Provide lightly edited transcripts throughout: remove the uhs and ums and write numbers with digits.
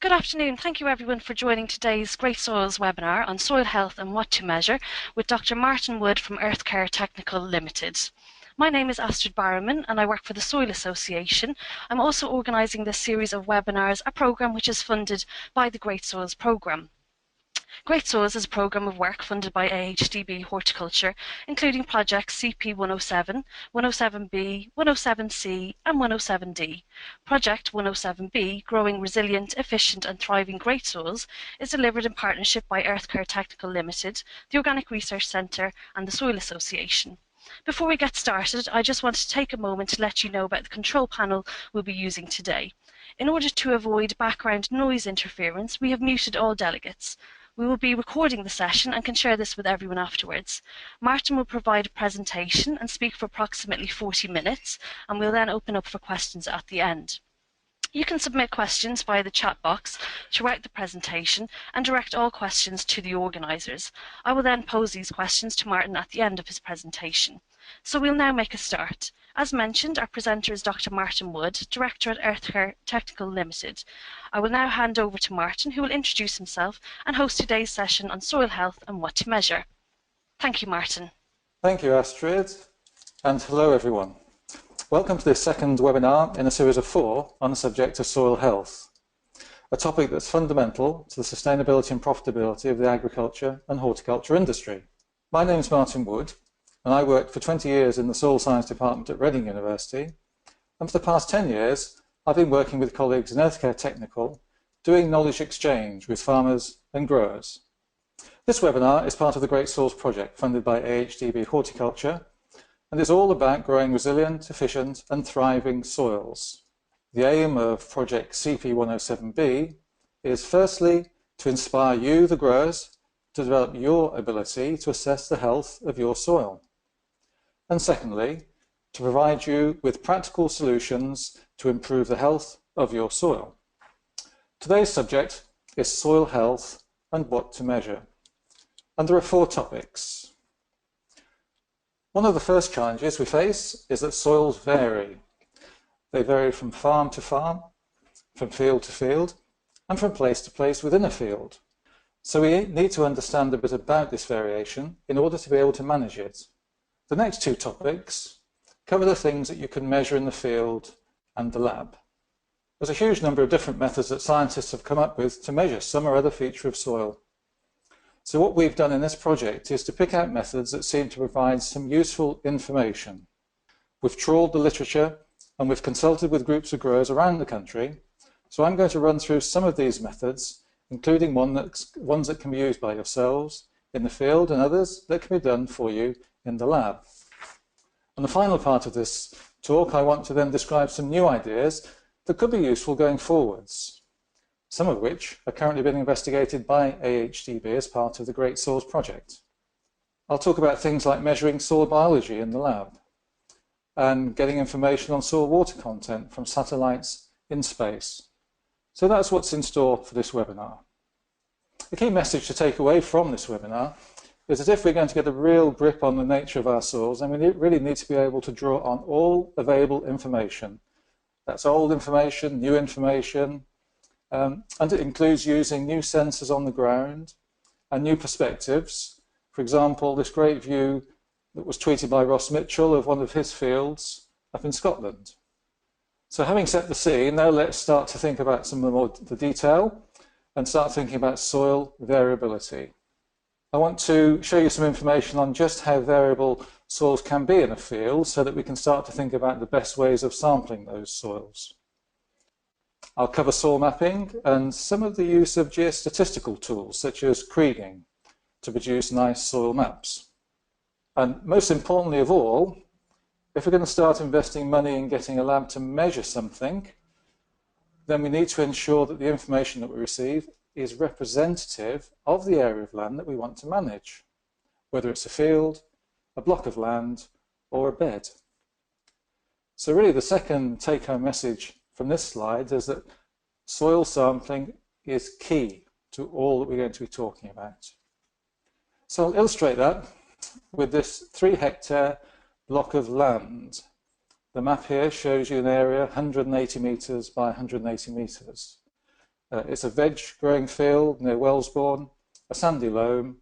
Good afternoon. Thank you everyone for joining today's GREATsoils webinar on soil health and what to measure with Dr. Martin Wood from Earthcare Technical Limited. My name is Astrid Barrowman and I work for the Soil Association. I'm also organising this series of webinars, a programme which is funded by the GREATsoils programme. GREATsoils is a programme of work funded by AHDB Horticulture, including projects CP 107, 107B, 107C and 107D. Project 107B, Growing Resilient, Efficient and Thriving Great Soils, is delivered in partnership by Earthcare Technical Limited, the Organic Research Centre and the Soil Association. Before we get started, I just want to take a moment to let you know about the control panel we'll be using today. In order to avoid background noise interference, we have muted all delegates. We will be recording the session and can share this with everyone afterwards. Martin will provide a presentation and speak for approximately 40 minutes, and we'll then open up for questions at the end. You can submit questions via the chat box throughout the presentation and direct all questions to the organisers. I will then pose these questions to Martin at the end of his presentation. So we'll now make a start. As mentioned, our presenter is Dr. Martin Wood, Director at Earthcare Technical Limited. I will now hand over to Martin, who will introduce himself and host today's session on soil health and what to measure. Thank you, Martin. Thank you, Astrid, and hello everyone. Welcome to this second webinar in a series of 4 on the subject of soil health, a topic that's fundamental to the sustainability and profitability of the agriculture and horticulture industry. My name is Martin Wood, and I worked for 20 years in the soil science department at Reading University, and for the past 10 years I've been working with colleagues in Earthcare Technical, doing knowledge exchange with farmers and growers. This webinar is part of the GREATsoils project funded by AHDB Horticulture, and it's all about growing resilient, efficient and thriving soils. The aim of project CP 107B is firstly to inspire you, the growers, to develop your ability to assess the health of your soil. And secondly, to provide you with practical solutions to improve the health of your soil. Today's subject is soil health and what to measure. And there are 4 topics. One of the first challenges we face is that soils vary. They vary from farm to farm, from field to field, and from place to place within a field. So we need to understand a bit about this variation in order to be able to manage it. The next 2 topics cover the things that you can measure in the field and the lab. There's a huge number of different methods that scientists have come up with to measure some or other feature of soil. So what we've done in this project is to pick out methods that seem to provide some useful information. We've trawled the literature and we've consulted with groups of growers around the country. So I'm going to run through some of these methods, including ones that can be used by yourselves in the field and others that can be done for you in the lab. And the final part of this talk, I want to then describe some new ideas that could be useful going forwards, some of which are currently being investigated by AHDB as part of the GREATsoils project. I'll talk about things like measuring soil biology in the lab and getting information on soil water content from satellites in space. So that's what's in store for this webinar. The key message to take away from this webinar is that if we're going to get a real grip on the nature of our soils, then we really need to be able to draw on all available information. That's old information, new information, and it includes using new sensors on the ground and new perspectives. For example, this great view that was tweeted by Ross Mitchell of one of his fields up in Scotland. So having set the scene, now let's start to think about some of the detail and start thinking about soil variability. I want to show you some information on just how variable soils can be in a field so that we can start to think about the best ways of sampling those soils. I'll cover soil mapping and some of the use of geostatistical tools such as kriging to produce nice soil maps. And most importantly of all, if we're going to start investing money in getting a lab to measure something, then we need to ensure that the information that we receive is representative of the area of land that we want to manage, whether it's a field, a block of land, or a bed. So really the second take-home message from this slide is that soil sampling is key to all that we're going to be talking about. So I'll illustrate that with this 3-hectare block of land. The map here shows you an area 180 metres by 180 metres. It's a veg growing field near Wellesbourne, a sandy loam,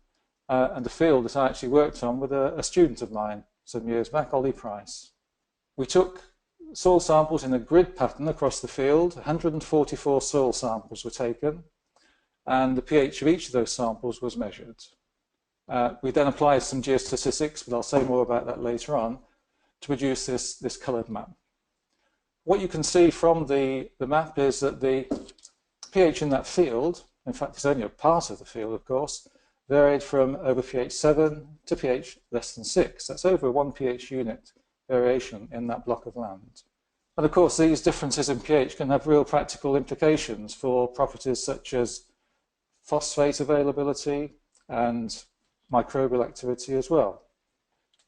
and a field that I actually worked on with a student of mine some years back, Ollie Price. We took soil samples in a grid pattern across the field. 144 soil samples were taken, and the pH of each of those samples was measured. We then applied some geostatistics, but I'll say more about that later on, to produce this coloured map. What you can see from the map is that the pH in that field, in fact it's only a part of the field of course, varied from over pH 7 to pH less than 6. That's over 1 pH unit variation in that block of land. And of course these differences in pH can have real practical implications for properties such as phosphate availability and microbial activity as well.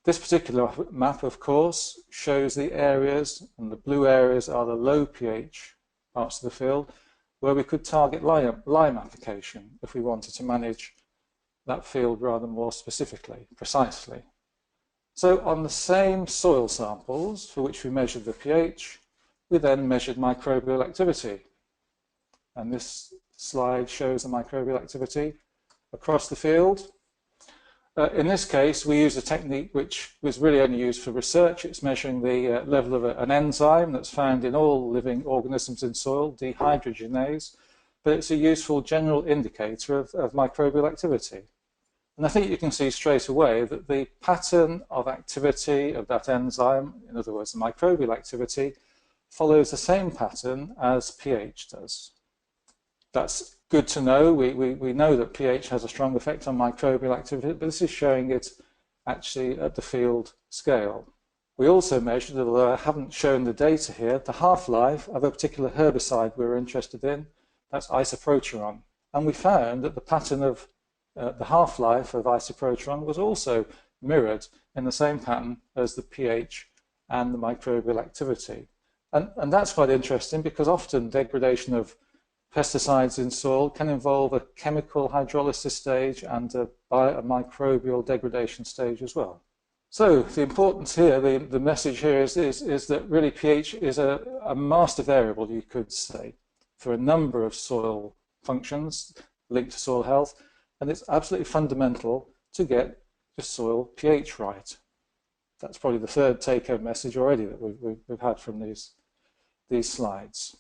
This particular map, of course, shows the areas, and the blue areas are the low pH parts of the field, where we could target lime application if we wanted to manage that field rather more specifically, precisely. So on the same soil samples for which we measured the pH, we then measured microbial activity. And this slide shows the microbial activity across the field. In this case, we used a technique which was really only used for research. It's measuring the level of an enzyme that's found in all living organisms in soil, dehydrogenase, but it's a useful general indicator of microbial activity. And I think you can see straight away that the pattern of activity of that enzyme, in other words, the microbial activity, follows the same pattern as pH does. That's good to know. We know that pH has a strong effect on microbial activity, but this is showing it actually at the field scale. We also measured, although I haven't shown the data here, the half-life of a particular herbicide we were interested in. That's isoproteron. And we found that the pattern of the half-life of isoproteron was also mirrored in the same pattern as the pH and the microbial activity. And that's quite interesting because often degradation of pesticides in soil can involve a chemical hydrolysis stage and a microbial degradation stage as well. So the importance here, the message here is that really pH is a master variable, you could say, for a number of soil functions linked to soil health, and it's absolutely fundamental to get the soil pH right. That's probably the third take-home message already that we've had from these slides.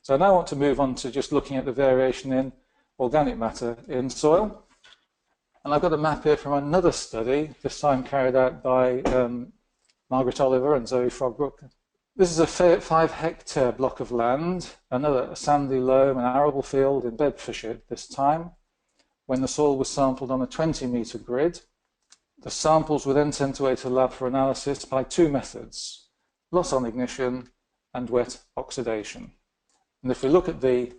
So I now want to move on to just looking at the variation in organic matter in soil. And I've got a map here from another study, this time carried out by Margaret Oliver and Zoe Frogbrook. This is a 5-hectare block of land, another sandy loam, an arable field in Bedfordshire this time, when the soil was sampled on a 20-metre grid. The samples were then sent away to the lab for analysis by two methods, loss on ignition and wet oxidation. And if we look at the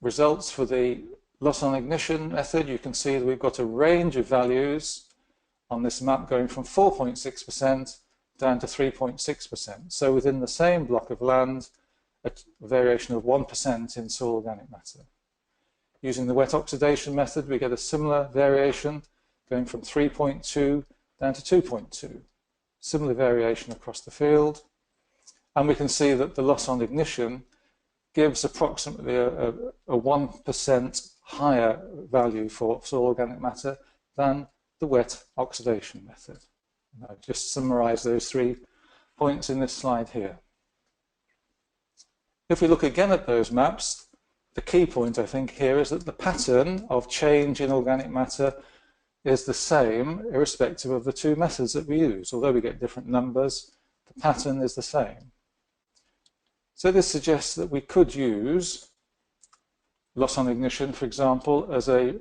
results for the loss on ignition method, you can see that we've got a range of values on this map going from 4.6% down to 3.6%. So within the same block of land, a variation of 1% in soil organic matter. Using the wet oxidation method, we get a similar variation going from 3.2 down to 2.2. Similar variation across the field. And we can see that the loss on ignition gives approximately a 1% higher value for soil organic matter than the wet oxidation method. And I've just summarised those 3 points in this slide here. If we look again at those maps, the key point I think here is that the pattern of change in organic matter is the same irrespective of the two methods that we use. Although we get different numbers, the pattern is the same. So this suggests that we could use loss on ignition, for example, as an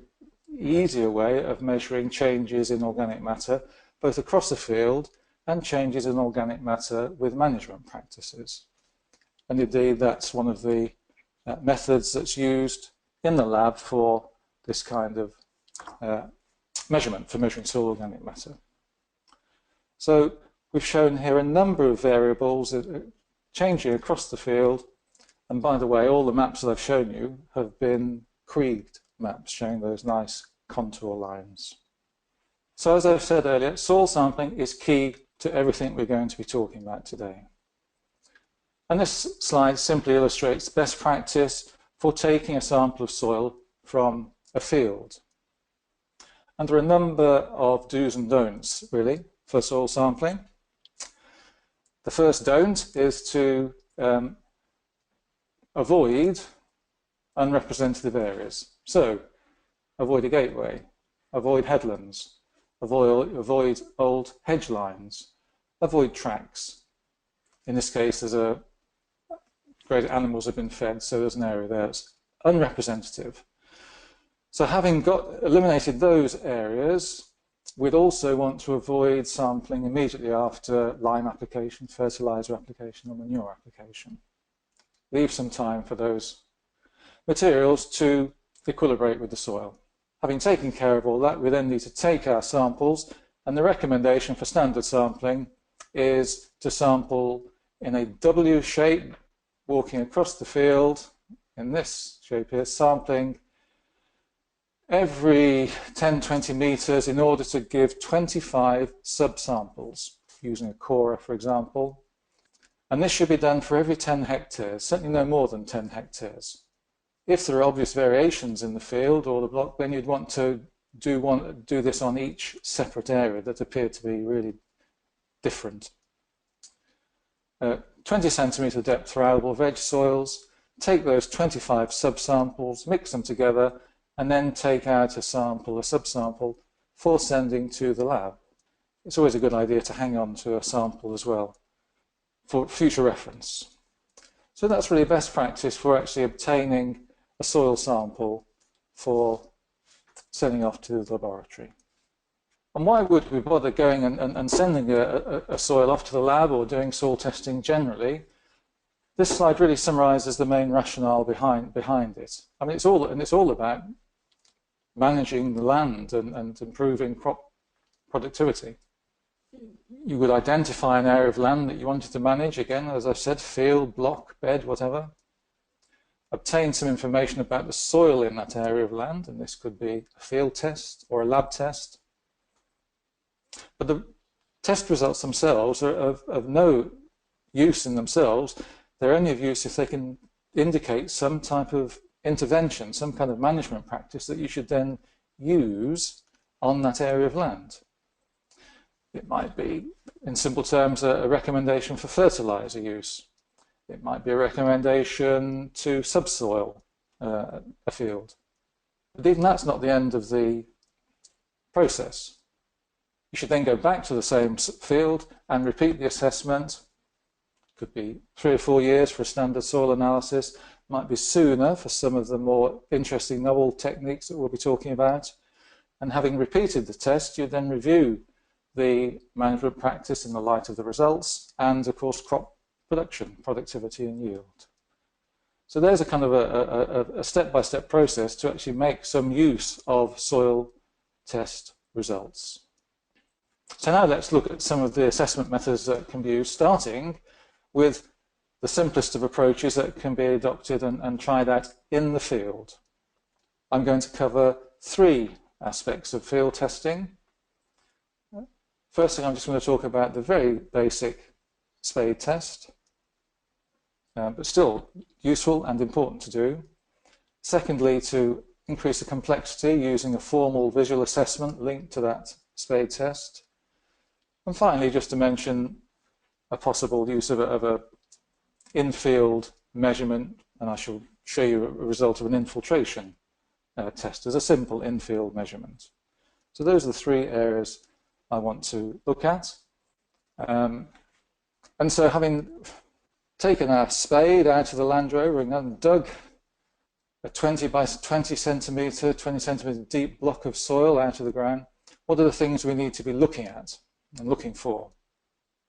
easier way of measuring changes in organic matter, both across the field and changes in organic matter with management practices. And indeed, that's one of the methods that's used in the lab for this kind of measurement, for measuring soil organic matter. So we've shown here a number of variables changing across the field, and by the way, all the maps that I've shown you have been creed maps showing those nice contour lines. So as I've said earlier, soil sampling is key to everything we're going to be talking about today. And this slide simply illustrates best practice for taking a sample of soil from a field. And there are a number of do's and don'ts, really, for soil sampling. The first don't is to avoid unrepresentative areas. So, avoid a gateway, avoid headlands, avoid old hedge lines, avoid tracks. In this case, there's a great animals have been fed, so there's an area there that's unrepresentative. So having eliminated those areas, we'd also want to avoid sampling immediately after lime application, fertilizer application, or manure application. Leave some time for those materials to equilibrate with the soil. Having taken care of all that, we then need to take our samples, and the recommendation for standard sampling is to sample in a W shape, walking across the field in this shape here, sampling every 10-20 meters in order to give 25 subsamples, using a cora, for example. And this should be done for every 10 hectares, certainly no more than 10 hectares. If there are obvious variations in the field or the block, then you'd want to do this on each separate area that appeared to be really different. 20 centimetre depth for arable veg soils, take those 25 subsamples, mix them together, and then take out a subsample for sending to the lab. It's always a good idea to hang on to a sample as well for future reference. So that's really best practice for actually obtaining a soil sample for sending off to the laboratory. And why would we bother going and sending a soil off to the lab or doing soil testing generally? This slide really summarises the main rationale behind it. I mean, it's all about managing the land and improving crop productivity. You would identify an area of land that you wanted to manage, again, as I've said, field, block, bed, whatever. Obtain some information about the soil in that area of land, and this could be a field test or a lab test. But the test results themselves are of no use in themselves. They're only of use if they can indicate some type of intervention, some kind of management practice that you should then use on that area of land. It might be, in simple terms, a recommendation for fertilizer use. It might be a recommendation to subsoil a field. But even that's not the end of the process. You should then go back to the same field and repeat the assessment. It could be 3 or 4 years for a standard soil analysis. It might be sooner for some of the more interesting novel techniques that we'll be talking about. And having repeated the test, you then review the management practice in the light of the results and, of course, crop production, productivity and yield. So there's a kind of a step-by-step process to actually make some use of soil test results. So now let's look at some of the assessment methods that can be used, starting with the simplest of approaches that can be adopted and tried out in the field. I'm going to cover 3 aspects of field testing. First thing, I'm just going to talk about the very basic spade test, but still useful and important to do. Secondly, to increase the complexity using a formal visual assessment linked to that spade test. And finally, just to mention a possible use of a in-field measurement, and I shall show you a result of an infiltration test as a simple in-field measurement. So those are the 3 areas I want to look at. And so having taken our spade out of the Land Rover and dug a 20 by 20 centimetre deep block of soil out of the ground, what are the things we need to be looking at and looking for?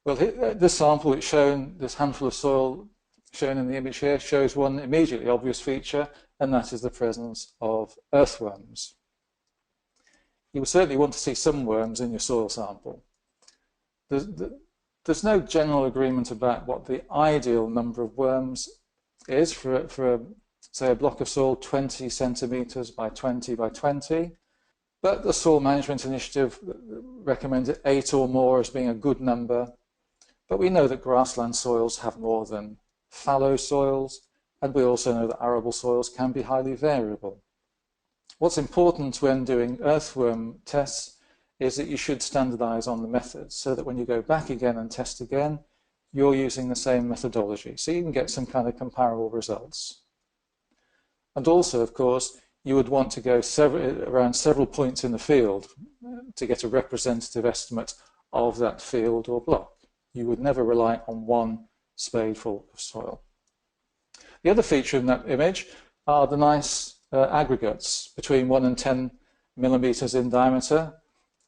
Well, this sample it's shown, this handful of soil shown in the image here, shows one immediately obvious feature, and that is the presence of earthworms. You will certainly want to see some worms in your soil sample. There's no general agreement about what the ideal number of worms is for say, a block of soil 20 centimetres by 20 by 20. But the Soil Management Initiative recommends 8 or more as being a good number. But we know that grassland soils have more than fallow soils, And we also know that arable soils can be highly variable. What's important when doing earthworm tests is that you should standardize on the methods so that when you go back again and test again, you're using the same methodology, so you can get some kind of comparable results. And also, of course, you would want to go around several points in the field to get a representative estimate of that field or block. You would never rely on one spadeful of soil. The other feature in that image are the nice aggregates between 1 and 10 millimeters in diameter.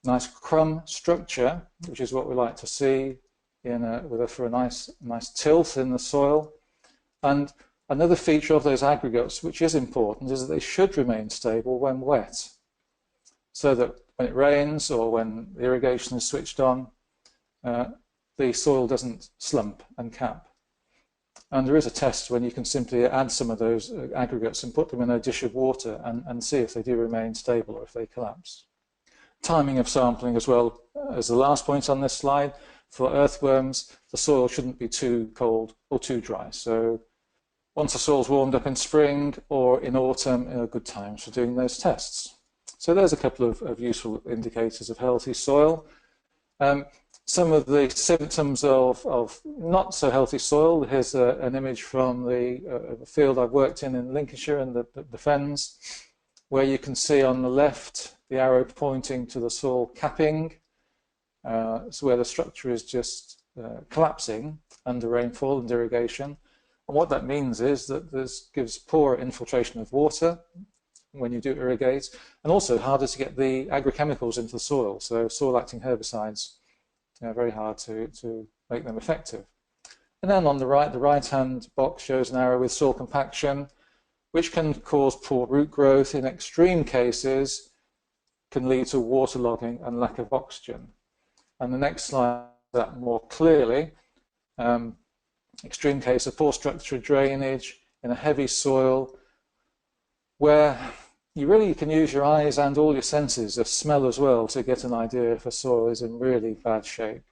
Nice crumb structure, which is what we like to see for a nice tilth in the soil. And another feature of those aggregates, which is important, is that they should remain stable when wet, so that when it rains or when the irrigation is switched on, the soil doesn't slump and cap. And there is a test when you can simply add some of those aggregates and put them in a dish of water and see if they do remain stable or if they collapse. Timing of sampling as well as the last point on this slide. For earthworms, the soil shouldn't be too cold or too dry. So once the soil's warmed up in spring or in autumn are good times for doing those tests. So there's a couple of useful indicators of healthy soil. Some of the symptoms of not so healthy soil. Here's an image from the field I've worked in Lincolnshire and the Fens, where you can see on the left the arrow pointing to the soil capping. It's where the structure is just collapsing under rainfall and irrigation. And what that means is that this gives poor infiltration of water when you do irrigate, and also harder to get the agrochemicals into the soil. So soil-acting herbicides, very hard to make them effective. And then on the right-hand box shows an arrow with soil compaction, which can cause poor root growth. In extreme cases, can lead to waterlogging and lack of oxygen. And the next slide that more clearly. Extreme case of poor structural drainage in a heavy soil, where you really can use your eyes and all your senses of smell as well to get an idea if a soil is in really bad shape.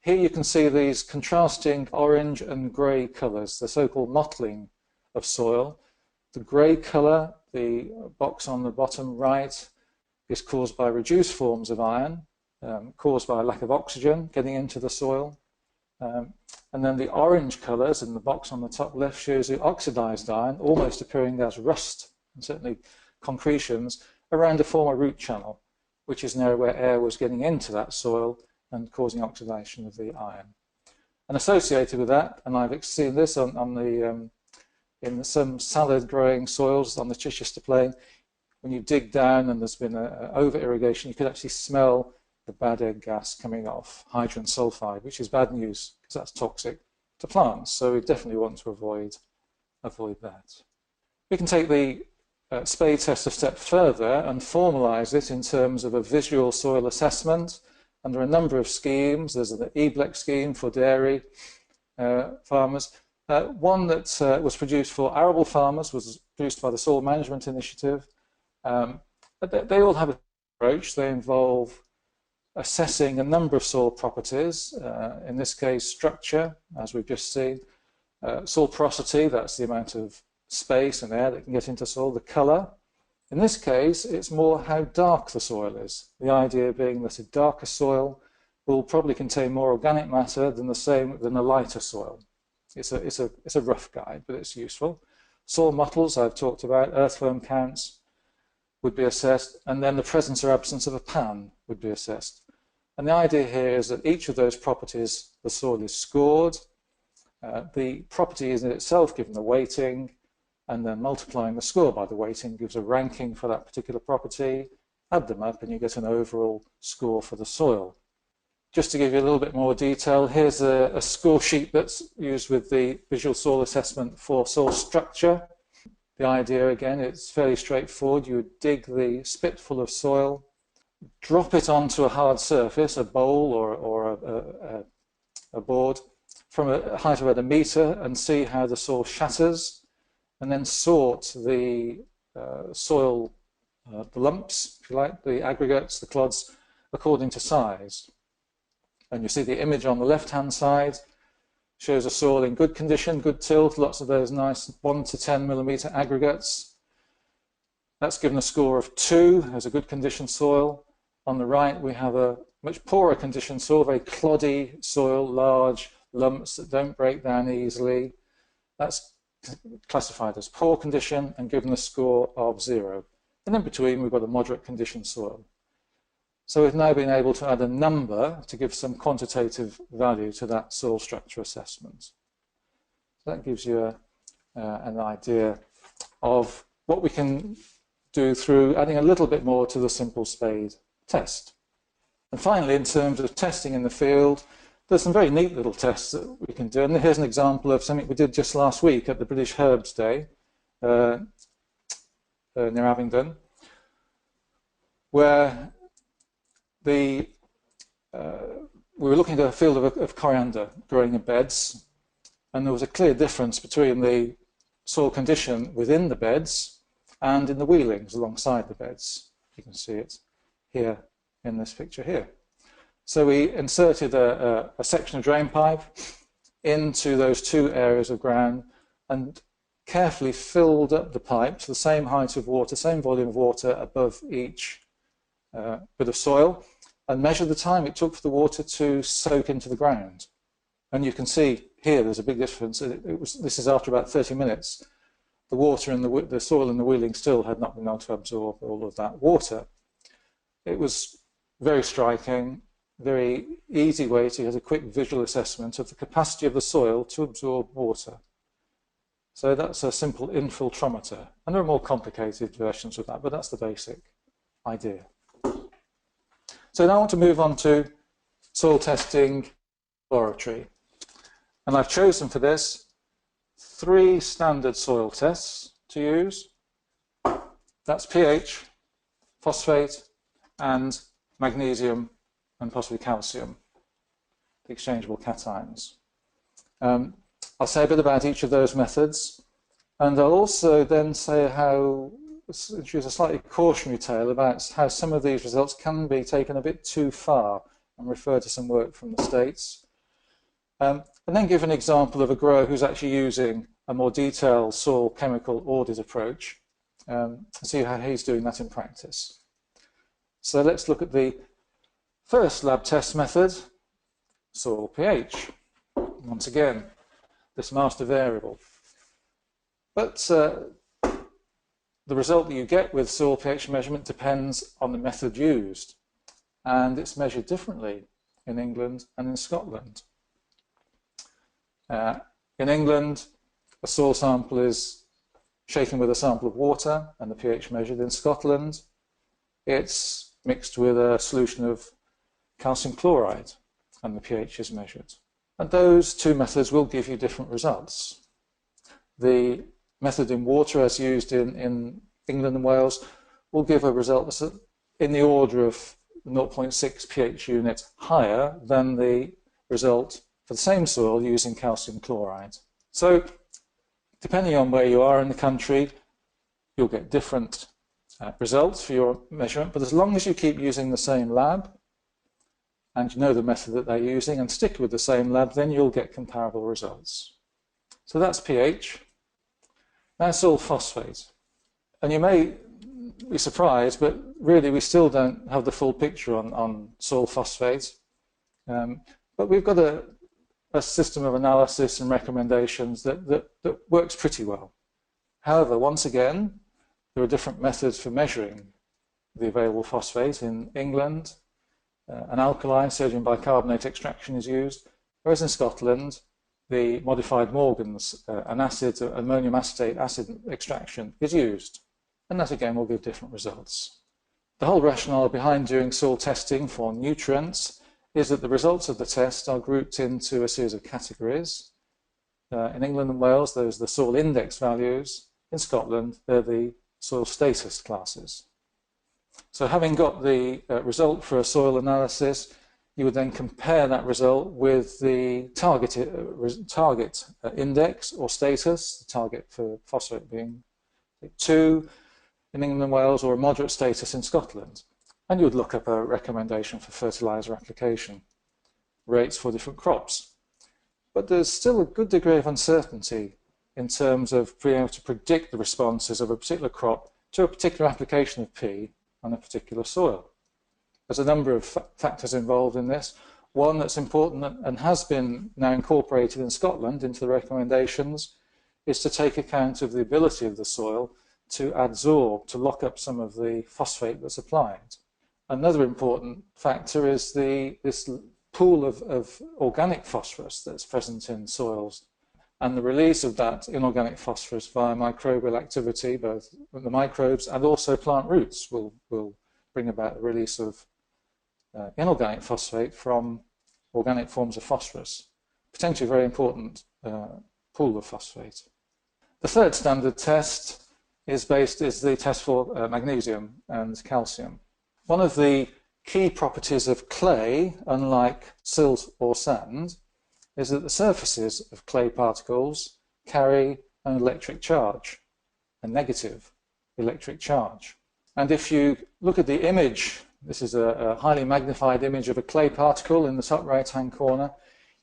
Here you can see these contrasting orange and grey colours, the so-called mottling of soil. The grey colour, the box on the bottom right, is caused by reduced forms of iron, caused by a lack of oxygen getting into the soil. And then the orange colours in the box on the top left shows the oxidized iron, almost appearing as rust, and certainly concretions, around a former root channel, which is an area where air was getting into that soil and causing oxidation of the iron. And associated with that, and I've seen this in some salad growing soils on the Chichester Plain, when you dig down and there's been over-irrigation, you could actually smell the bad egg gas coming off, hydrogen sulfide, which is bad news because that's toxic to plants. So we definitely want to avoid that. We can take the spade test a step further and formalize it in terms of a visual soil assessment. And there are a number of schemes. There's the EBLEC scheme for dairy farmers. One that was produced for arable farmers was produced by the Soil Management Initiative. But they all have an approach. They involve assessing a number of soil properties, in this case structure, as we've just seen, soil porosity, that's the amount of space and air that can get into soil, the colour. In this case, it's more how dark the soil is, the idea being that a darker soil will probably contain more organic matter than a lighter soil. It's a rough guide, but it's useful. Soil Mottles, I've talked about, earthworm counts would be assessed, and then the presence or absence of a pan would be assessed. And the idea here is that each of those properties, the soil is scored, the property is in itself given a weighting, and then multiplying the score by the weighting gives a ranking for that particular property, add them up, and you get an overall score for the soil. Just to give you a little bit more detail, here's a score sheet that's used with the visual soil assessment for soil structure. The idea, again, it's fairly straightforward. You would dig the spit full of soil, drop it onto a hard surface, a bowl or a board, from a height of about 1 metre, and see how the soil shatters, and then sort the soil, the lumps, if you like, the aggregates, the clods, according to size. And you see the image on the left-hand side shows a soil in good condition, good tilth, lots of those nice 1 to 10 millimetre aggregates. That's given a score of 2 as a good condition soil. On the right, we have a much poorer condition soil, very cloddy soil, large lumps that don't break down easily. That's classified as poor condition and given a score of 0. And in between, we've got a moderate condition soil. So we've now been able to add a number to give some quantitative value to that soil structure assessment. So that gives you an idea of what we can do through adding a little bit more to the simple spade test. And finally, in terms of testing in the field, there's some very neat little tests that we can do. And here's an example of something we did just last week at the British Herbs Day near Abingdon, where we were looking at a field of coriander growing in beds, and there was a clear difference between the soil condition within the beds and in the wheelings alongside the beds. You can see it here in this picture here. So we inserted a section of drain pipe into those 2 areas of ground and carefully filled up the pipe to the same height of water, same volume of water above each bit of soil, and measured the time it took for the water to soak into the ground. And you can see here there's a big difference. This is after about 30 minutes. The water in the soil in the wheeling still had not been able to absorb all of that water. It was very striking, very easy way to get a quick visual assessment of the capacity of the soil to absorb water. So that's a simple infiltrometer. And there are more complicated versions of that, but that's the basic idea. So now I want to move on to soil testing laboratory. And I've chosen for this 3 standard soil tests to use. That's pH, phosphate, and magnesium, and possibly calcium, the exchangeable cations. I'll say a bit about each of those methods, and I'll also then say how, introduce a slightly cautionary tale about how some of these results can be taken a bit too far, and refer to some work from the States. And then give an example of a grower who's actually using a more detailed soil chemical audit approach, and see how he's doing that in practice. So let's look at the first lab test method, soil pH. Once again, this master variable. But the result that you get with soil pH measurement depends on the method used, and it's measured differently in England and in Scotland. In England, a soil sample is shaken with a sample of water and the pH measured. In Scotland, it's mixed with a solution of calcium chloride and the pH is measured. And those 2 methods will give you different results. The method in water, as used in England and Wales, will give a result that's in the order of 0.6 pH unit higher than the result for the same soil using calcium chloride. So, depending on where you are in the country, you'll get different results for your measurement, but as long as you keep using the same lab and you know the method that they're using and stick with the same lab, then you'll get comparable results. So that's pH. Now soil phosphate. And you may be surprised, but really we still don't have the full picture on soil phosphate. But we've got a system of analysis and recommendations that works pretty well. However, once again, there are different methods for measuring the available phosphate. In England, an alkali, sodium bicarbonate extraction is used, whereas in Scotland, the modified Morgan's, an acid, ammonium acetate acid extraction is used. And that again will give different results. The whole rationale behind doing soil testing for nutrients is that the results of the test are grouped into a series of categories. In England and Wales, those are the soil index values. In Scotland, they're the soil status classes. So having got the result for a soil analysis, you would then compare that result with the target index or status, the target for phosphate being 2 in England and Wales, or a moderate status in Scotland. And you would look up a recommendation for fertiliser application rates for different crops. but there's still a good degree of uncertainty in terms of being able to predict the responses of a particular crop to a particular application of P on a particular soil. There's a number of factors involved in this. One that's important and has been now incorporated in Scotland into the recommendations is to take account of the ability of the soil to adsorb, to lock up some of the phosphate that's applied. Another important factor is this pool of organic phosphorus that's present in soils, and the release of that inorganic phosphorus via microbial activity, both the microbes and also plant roots will bring about the release of inorganic phosphate from organic forms of phosphorus, potentially a very important pool of phosphate. The third standard test is the test for magnesium and calcium. One of the key properties of clay, unlike silt or sand, is that the surfaces of clay particles carry an electric charge, a negative electric charge. And if you look at the image, this is a highly magnified image of a clay particle in the top right-hand corner,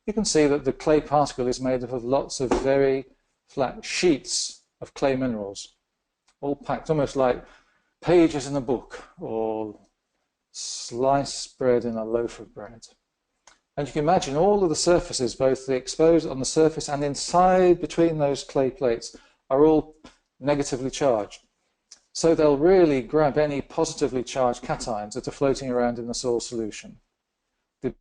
you can see that the clay particle is made up of lots of very flat sheets of clay minerals, all packed almost like pages in a book or sliced bread in a loaf of bread. And you can imagine all of the surfaces, both the exposed on the surface and inside between those clay plates, are all negatively charged. So they'll really grab any positively charged cations that are floating around in the soil solution. The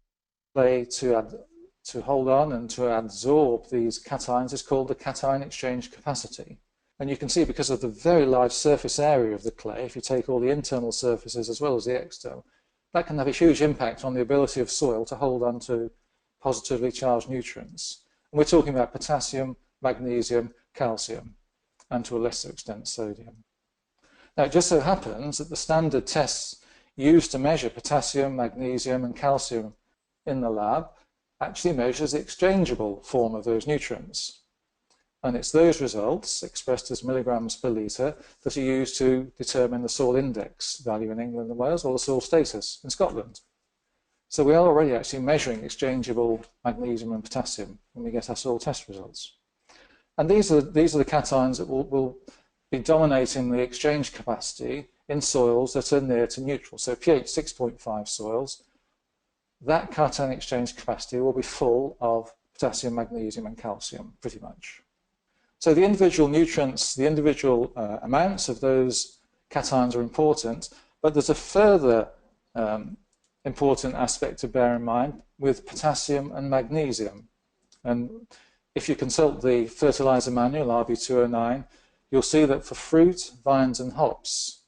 clay to hold on and to adsorb these cations is called the cation exchange capacity. And you can see, because of the very large surface area of the clay, if you take all the internal surfaces as well as the external, that can have a huge impact on the ability of soil to hold on to positively charged nutrients. And we're talking about potassium, magnesium, calcium, and to a lesser extent sodium. Now, it just so happens that the standard tests used to measure potassium, magnesium, and calcium in the lab actually measures the exchangeable form of those nutrients. And it's those results, expressed as milligrams per litre, that are used to determine the soil index value in England and Wales, or the soil status in Scotland. So we are already actually measuring exchangeable magnesium and potassium when we get our soil test results. And these are the cations that will be dominating the exchange capacity in soils that are near to neutral. So pH 6.5 soils, that cation exchange capacity will be full of potassium, magnesium, and calcium, pretty much. So the individual nutrients, the individual amounts of those cations are important, but there's a further important aspect to bear in mind with potassium and magnesium. And if you consult the fertilizer manual, RB209, you'll see that for fruit, vines, and hops,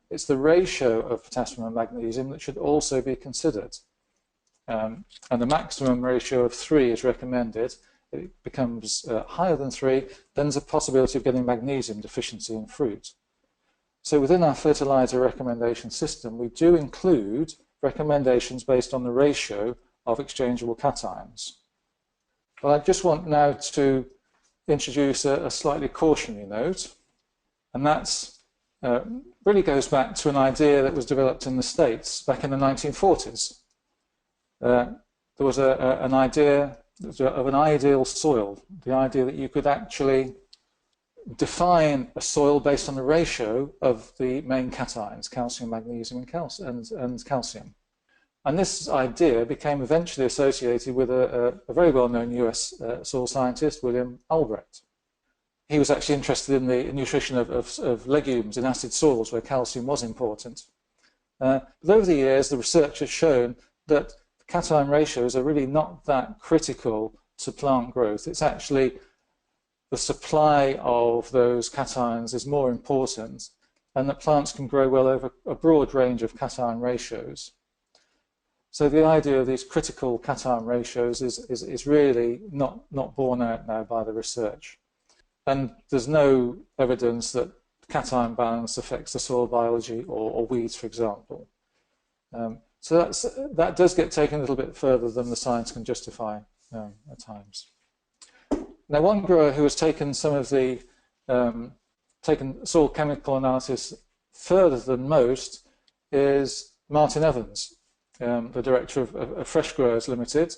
it's the ratio of potassium and magnesium that should also be considered. And the maximum ratio of 3 is recommended. It becomes higher than 3, then there's a possibility of getting magnesium deficiency in fruit. So within our fertilizer recommendation system, we do include recommendations based on the ratio of exchangeable cations. But I just want now to introduce a slightly cautionary note, and that's really goes back to an idea that was developed in the States back in the 1940s. There was an idea of an ideal soil, the idea that you could actually define a soil based on the ratio of the main cations, calcium, magnesium, and calcium. And this idea became eventually associated with a very well-known US soil scientist, William Albrecht. He was actually interested in the nutrition of legumes in acid soils where calcium was important. But over the years, the research has shown that cation ratios are really not that critical to plant growth. It's actually the supply of those cations is more important, and that plants can grow well over a broad range of cation ratios. So the idea of these critical cation ratios is really not borne out now by the research. And there's no evidence that cation balance affects the soil biology or weeds, for example. So that does get taken a little bit further than the science can justify at times. Now, one grower who has taken some of the taken soil chemical analysis further than most is Martin Evans, the director of Fresh Growers Limited.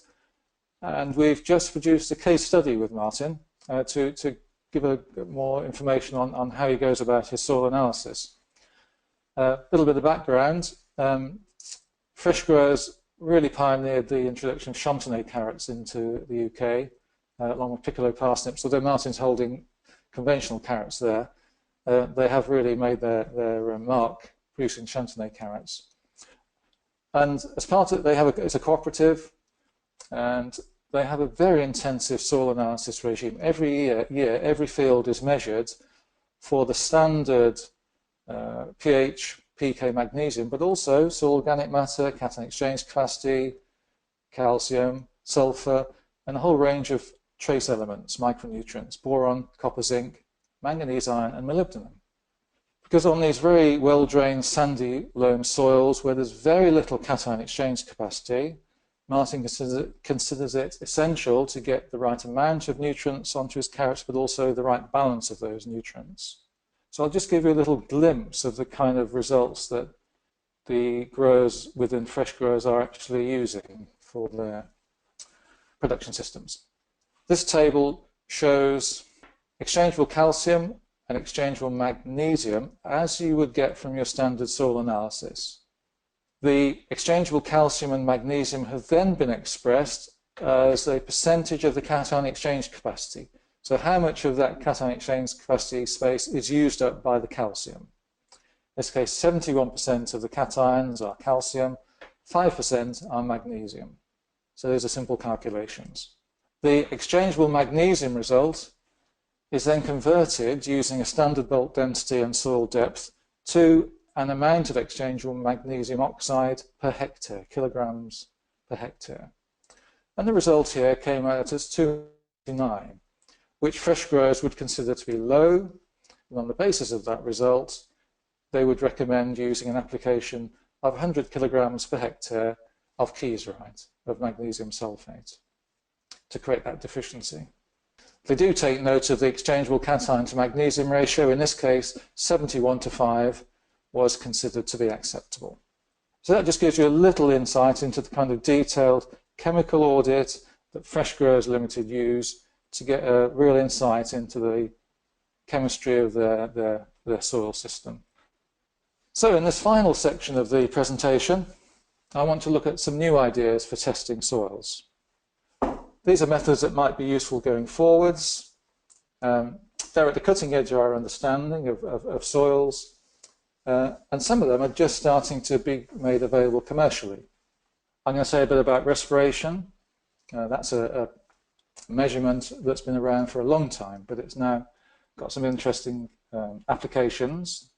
And we've just produced a case study with Martin to give more information on how he goes about his soil analysis. A little bit of background. Fresh growers really pioneered the introduction of chantenay carrots into the UK, along with piccolo parsnips. Although Martin's holding conventional carrots there, they have really made their mark producing chantenay carrots. And as part of it, it's a cooperative, and they have a very intensive soil analysis regime. Every year, every field is measured for the standard pH, pK, magnesium, but also soil organic matter, cation exchange capacity, calcium, sulfur, and a whole range of trace elements, micronutrients, boron, copper, zinc, manganese, iron, and molybdenum. Because on these very well-drained sandy loam soils where there's very little cation exchange capacity, Martin considers it essential to get the right amount of nutrients onto his carrots, but also the right balance of those nutrients. So I'll just give you a little glimpse of the kind of results that the growers within fresh growers are actually using for their production systems. This table shows exchangeable calcium and exchangeable magnesium as you would get from your standard soil analysis. The exchangeable calcium and magnesium have then been expressed as a percentage of the cation exchange capacity. So how much of that cation exchange capacity space is used up by the calcium? In this case, 71% of the cations are calcium, 5% are magnesium. So those are simple calculations. The exchangeable magnesium result is then converted using a standard bulk density and soil depth to an amount of exchangeable magnesium oxide per hectare, kilograms per hectare. And the result here came out as 209, which fresh growers would consider to be low. And on the basis of that result, they would recommend using an application of 100 kilograms per hectare of kieserite, of magnesium sulfate, to create that deficiency. They do take note of the exchangeable cation to magnesium ratio. In this case, 71:5 was considered to be acceptable. So that just gives you a little insight into the kind of detailed chemical audit that Fresh Growers Limited use to get a real insight into the chemistry of their soil system. So in this final section of the presentation, I want to look at some new ideas for testing soils. These are methods that might be useful going forwards. They're at the cutting edge of our understanding of soils, and some of them are just starting to be made available commercially. I'm going to say a bit about respiration. That's a measurement that's been around for a long time, but it's now got some interesting applications.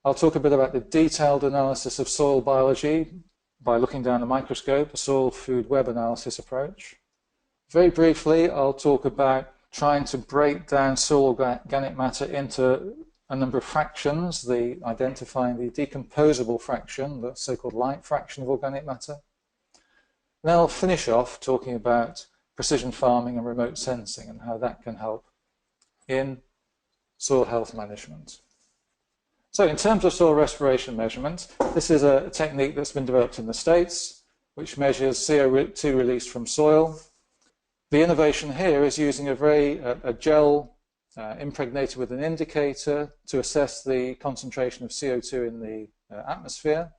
I'll talk a bit about the detailed analysis of soil biology by looking down a microscope, a soil food web analysis approach. Very briefly, I'll talk about trying to break down soil organic matter into a number of fractions, identifying the decomposable fraction, the so-called light fraction of organic matter. Then I'll finish off talking about precision farming and remote sensing and how that can help in soil health management. So in terms of soil respiration measurement, this is a technique that's been developed in the States, which measures CO2 released from soil. The innovation here is using a gel impregnated with an indicator to assess the concentration of CO2 in the atmosphere.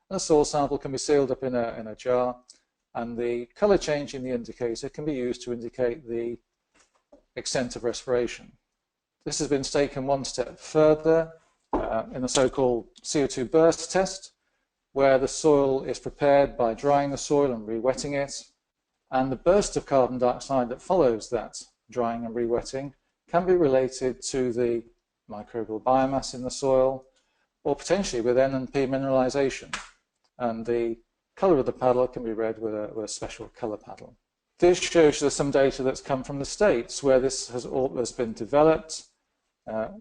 And the soil sample can be sealed up in a jar, and the colour change in the indicator can be used to indicate the extent of respiration. This has been taken one step further in the so-called CO2 burst test, where the soil is prepared by drying the soil and re-wetting it, and the burst of carbon dioxide that follows that drying and re-wetting can be related to the microbial biomass in the soil, or potentially with N and P mineralization. And the colour of the paddle can be read with a special colour paddle. This shows you some data that's come from the States, where this has been developed,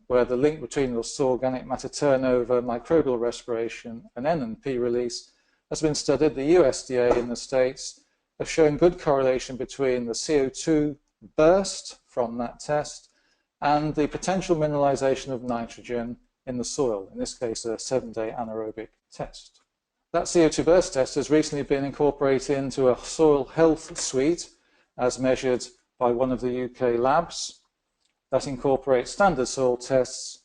where the link between the soil organic matter turnover, microbial respiration, and N and P release has been studied. The USDA in the States have shown good correlation between the CO2 burst from that test and the potential mineralization of nitrogen in the soil, in this case a 7-day anaerobic test. That CO2 burst test has recently been incorporated into a soil health suite, as measured by one of the UK labs. That incorporates standard soil tests,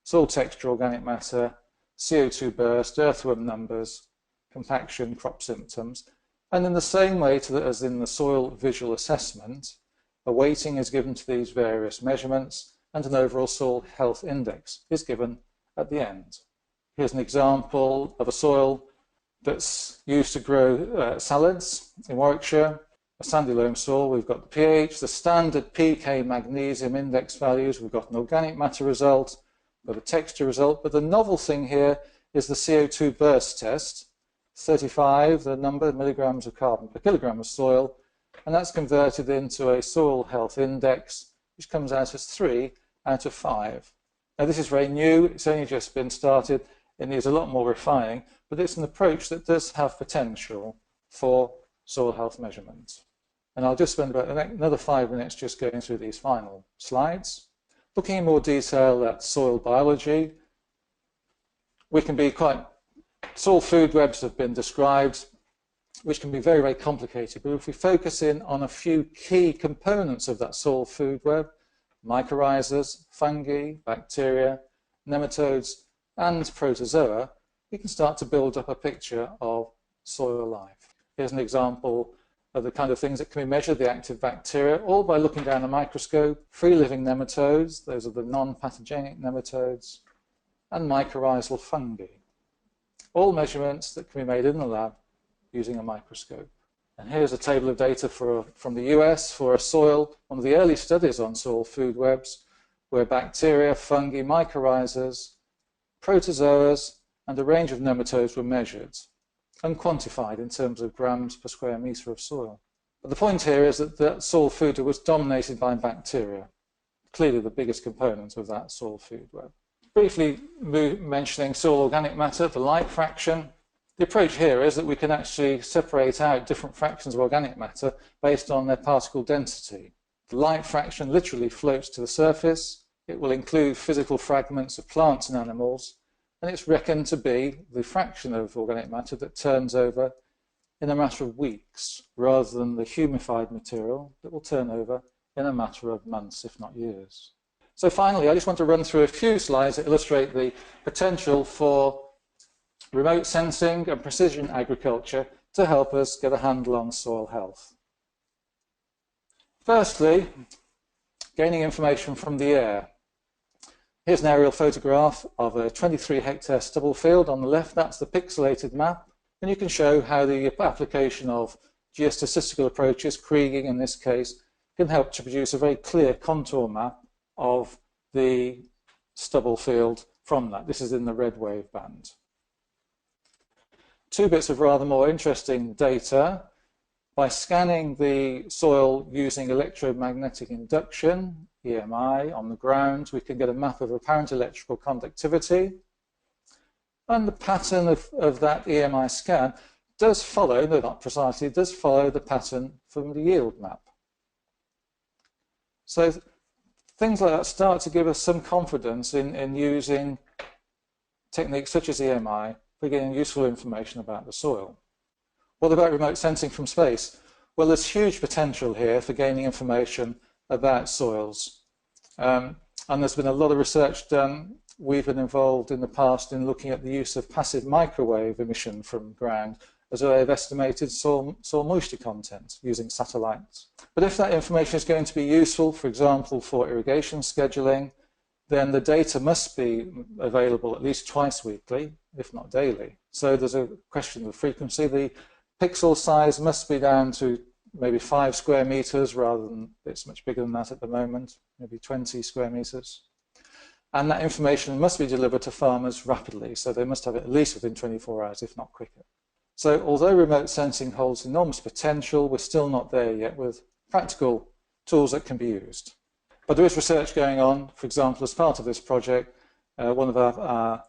soil texture, organic matter, CO2 burst, earthworm numbers, compaction, crop symptoms. And in the same way as in the soil visual assessment, a weighting is given to these various measurements and an overall soil health index is given at the end. Here's an example of a soil that's used to grow salads in Warwickshire, a sandy loam soil. We've got the pH, the standard pK magnesium index values. We've got an organic matter result, we've got a texture result, but the novel thing here is the CO2 burst test, 35, the number of milligrams of carbon per kilogram of soil, and that's converted into a soil health index, which comes out as 3 out of 5. Now this is very new, it's only just been started, it needs a lot more refining, but it's an approach that does have potential for soil health measurement. And I'll just spend about another 5 minutes just going through these final slides. Looking in more detail at soil biology, we can be soil food webs have been described, which can be very, very complicated. But if we focus in on a few key components of that soil food web, mycorrhizas, fungi, bacteria, nematodes, and protozoa, we can start to build up a picture of soil life. Here's an example of the kind of things that can be measured, the active bacteria, all by looking down a microscope, free-living nematodes, those are the non-pathogenic nematodes, and mycorrhizal fungi. All measurements that can be made in the lab using a microscope. And here's a table of data from the US for a soil, one of the early studies on soil food webs, where bacteria, fungi, mycorrhizas, protozoas, and a range of nematodes were measured and quantified in terms of grams per square metre of soil. But the point here is that that soil food was dominated by bacteria, clearly the biggest component of that soil food web. Briefly mentioning soil organic matter, the light fraction. The approach here is that we can actually separate out different fractions of organic matter based on their particle density. The light fraction literally floats to the surface. It will include physical fragments of plants and animals, and it's reckoned to be the fraction of organic matter that turns over in a matter of weeks, rather than the humified material that will turn over in a matter of months, if not years. So finally, I just want to run through a few slides that illustrate the potential for remote sensing and precision agriculture to help us get a handle on soil health. Firstly, gaining information from the air. Here's an aerial photograph of a 23-hectare stubble field. On the left, that's the pixelated map, and you can show how the application of geostatistical approaches, kriging in this case, can help to produce a very clear contour map of the stubble field from that. This is in the red wave band. Two bits of rather more interesting data. By scanning the soil using electromagnetic induction, EMI, on the ground, we can get a map of apparent electrical conductivity. And the pattern of that EMI scan does follow, though not precisely, does follow the pattern from the yield map. So things like that start to give us some confidence in using techniques such as EMI for getting useful information about the soil. What about remote sensing from space? Well, there's huge potential here for gaining information about soils. And there's been a lot of research done. We've been involved in the past in looking at the use of passive microwave emission from ground as a way of estimated soil moisture content using satellites. But if that information is going to be useful, for example, for irrigation scheduling, then the data must be available at least twice weekly, if not daily. So there's a question of frequency. The pixel size must be down to maybe 5 square meters rather than, it's much bigger than that at the moment, maybe 20 square meters. And that information must be delivered to farmers rapidly, so they must have it at least within 24 hours, if not quicker. So although remote sensing holds enormous potential, we're still not there yet with practical tools that can be used. But there is research going on. For example, as part of this project, one of our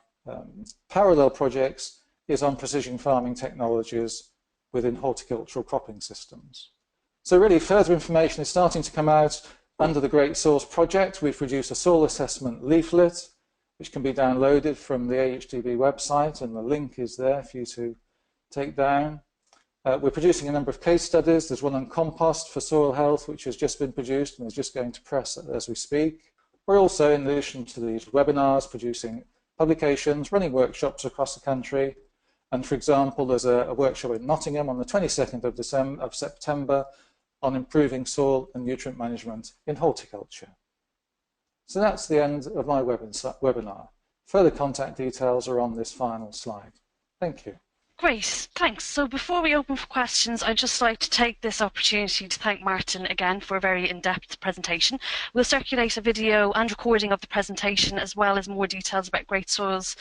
parallel projects is on precision farming technologies within horticultural cropping systems. So really further information is starting to come out under the GREATsoils project. We've produced a soil assessment leaflet, which can be downloaded from the AHDB website, and the link is there for you to take down. We're producing a number of case studies. There's one on compost for soil health, which has just been produced and is just going to press as we speak. We're also, in addition to these webinars, producing publications, running workshops across the country. And for example, there's a workshop in Nottingham on the 22nd of September on improving soil and nutrient management in horticulture. So that's the end of my webinar. Further contact details are on this final slide. Thank you. Great, thanks. So before we open for questions, I'd just like to take this opportunity to thank Martin again for a very in-depth presentation. We'll circulate a video and recording of the presentation as well as more details about GREATsoils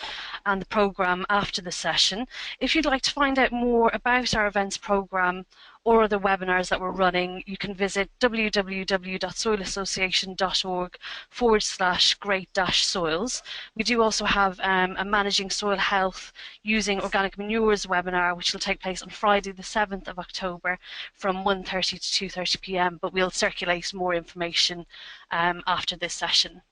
and the programme after the session. If you'd like to find out more about our events programme or other webinars that we're running, you can visit www.soilassociation.org/great-soils. We do also have a Managing Soil Health Using Organic Manures webinar, which will take place on Friday the 7th of October from 1:30 to 2:30 p.m, but we'll circulate more information after this session.